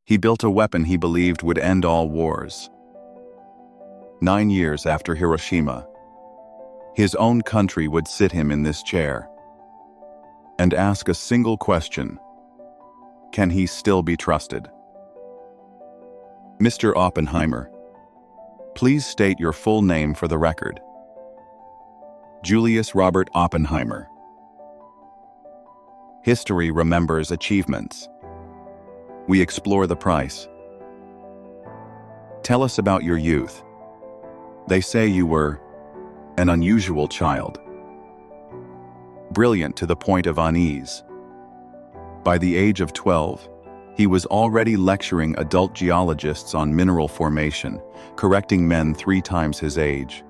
He built a weapon he believed would end all wars. 9 years after Hiroshima, his own country would sit him in this chair and ask a single question: can he still be trusted? Mr. Oppenheimer, please state your full name for the record. Julius Robert Oppenheimer. History remembers achievements. We explore the price. Tell us about your youth. They say you were an unusual child. Brilliant to the point of unease. By the age of 12, he was already lecturing adult geologists on mineral formation, correcting men 3 times his age.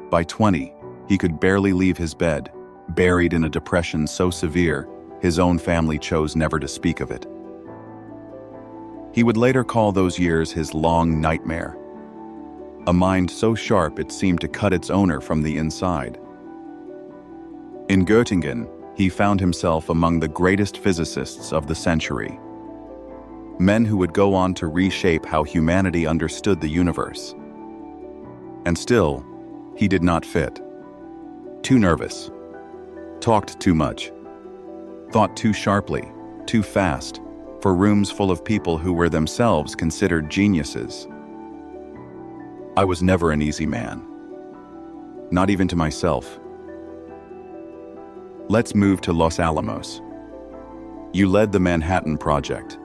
By 20, he could barely leave his bed, buried in a depression so severe, his own family chose never to speak of it. He would later call those years his long nightmare. A mind so sharp it seemed to cut its owner from the inside. In Göttingen, he found himself among the greatest physicists of the century. Men who would go on to reshape how humanity understood the universe. And still, he did not fit. Too nervous. Talked too much. Thought too sharply, too fast, for rooms full of people who were themselves considered geniuses. I was never an easy man. Not even to myself. Let's move to Los Alamos. You led the Manhattan Project.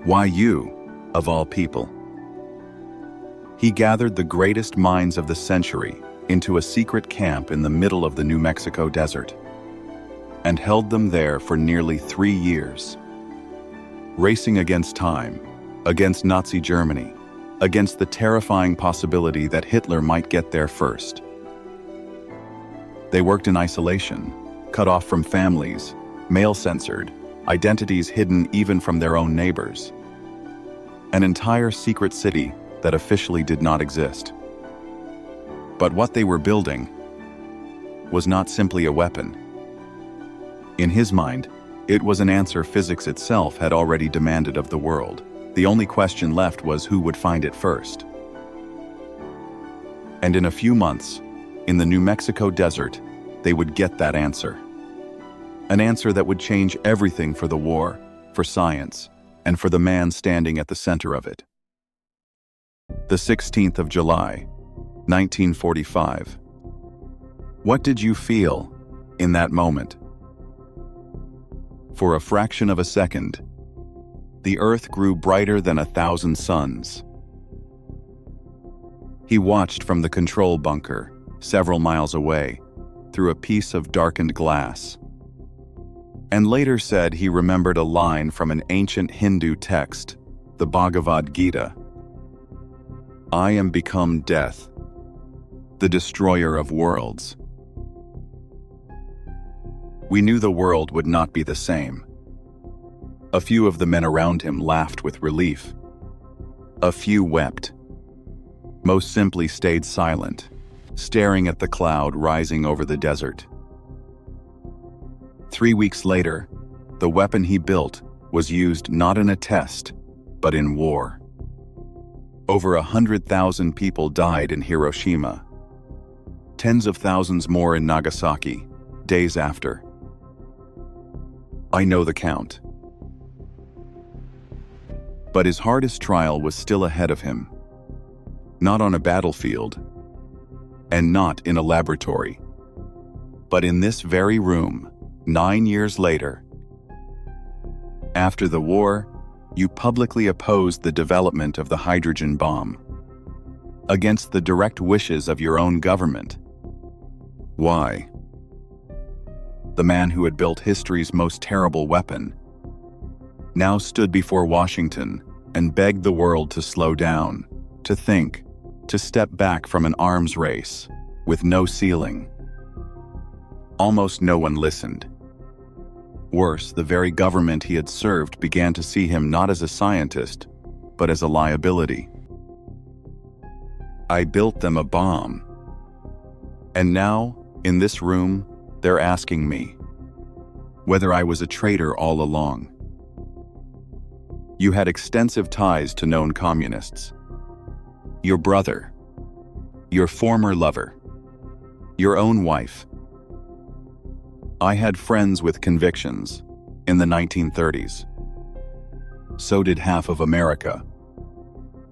Why you, of all people? He gathered the greatest minds of the century into a secret camp in the middle of the New Mexico desert, and held them there for nearly 3 years. Racing against time, against Nazi Germany, against the terrifying possibility that Hitler might get there first. They worked in isolation, cut off from families, mail-censored, identities hidden even from their own neighbors. An entire secret city that officially did not exist. But what they were building was not simply a weapon. In his mind, it was an answer physics itself had already demanded of the world. The only question left was who would find it first. And in a few months, in the New Mexico desert, they would get that answer. An answer that would change everything for the war, for science, and for the man standing at the center of it. The 16th of July, 1945. What did you feel in that moment? For a fraction of a second, the earth grew brighter than 1,000 suns. He watched from the control bunker, several miles away, through a piece of darkened glass, and later said he remembered a line from an ancient Hindu text, the Bhagavad Gita. I am become death, the destroyer of worlds. We knew the world would not be the same. A few of the men around him laughed with relief. A few wept. Most simply stayed silent, staring at the cloud rising over the desert. 3 weeks later, the weapon he built was used not in a test, but in war. Over 100,000 people died in Hiroshima. Tens of thousands more in Nagasaki, days after. I know the count. But his hardest trial was still ahead of him. Not on a battlefield, and not in a laboratory, but in this very room, 9 years later. After the war, you publicly opposed the development of the hydrogen bomb, against the direct wishes of your own government. Why? The man who had built history's most terrible weapon now stood before Washington and begged the world to slow down, to think, to step back from an arms race with no ceiling. Almost no one listened. Worse, the very government he had served began to see him not as a scientist, but as a liability. I built them a bomb. And now, in this room, they're asking me whether I was a traitor all along. You had extensive ties to known communists. Your brother. Your former lover. Your own wife. I had friends with convictions in the 1930s. So did half of America.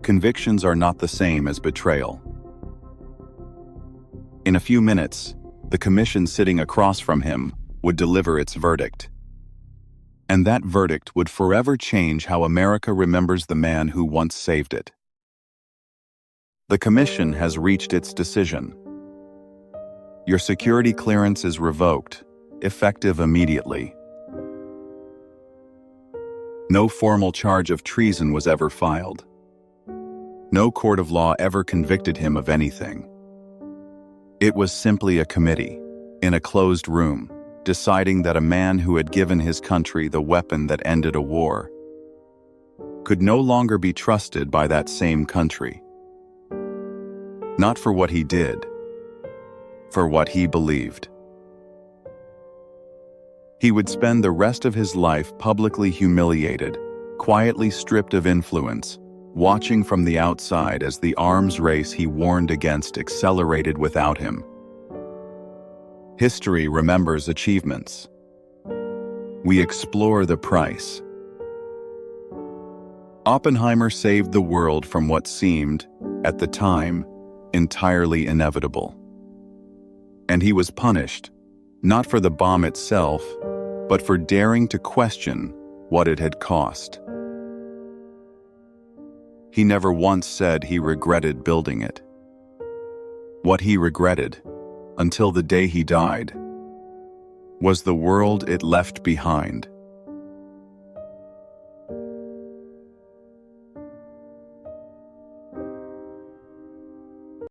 Convictions are not the same as betrayal. In a few minutes, the commission sitting across from him would deliver its verdict. And that verdict would forever change how America remembers the man who once saved it. The commission has reached its decision. Your security clearance is revoked, effective immediately. No formal charge of treason was ever filed. No court of law ever convicted him of anything. It was simply a committee, in a closed room, deciding that a man who had given his country the weapon that ended a war could no longer be trusted by that same country. Not for what he did, for what he believed. He would spend the rest of his life publicly humiliated, quietly stripped of influence, watching from the outside as the arms race he warned against accelerated without him. History remembers achievements. We explore the price. Oppenheimer saved the world from what seemed, at the time, entirely inevitable. And he was punished, not for the bomb itself, but for daring to question what it had cost. He never once said he regretted building it. What he regretted, until the day he died, was the world it left behind.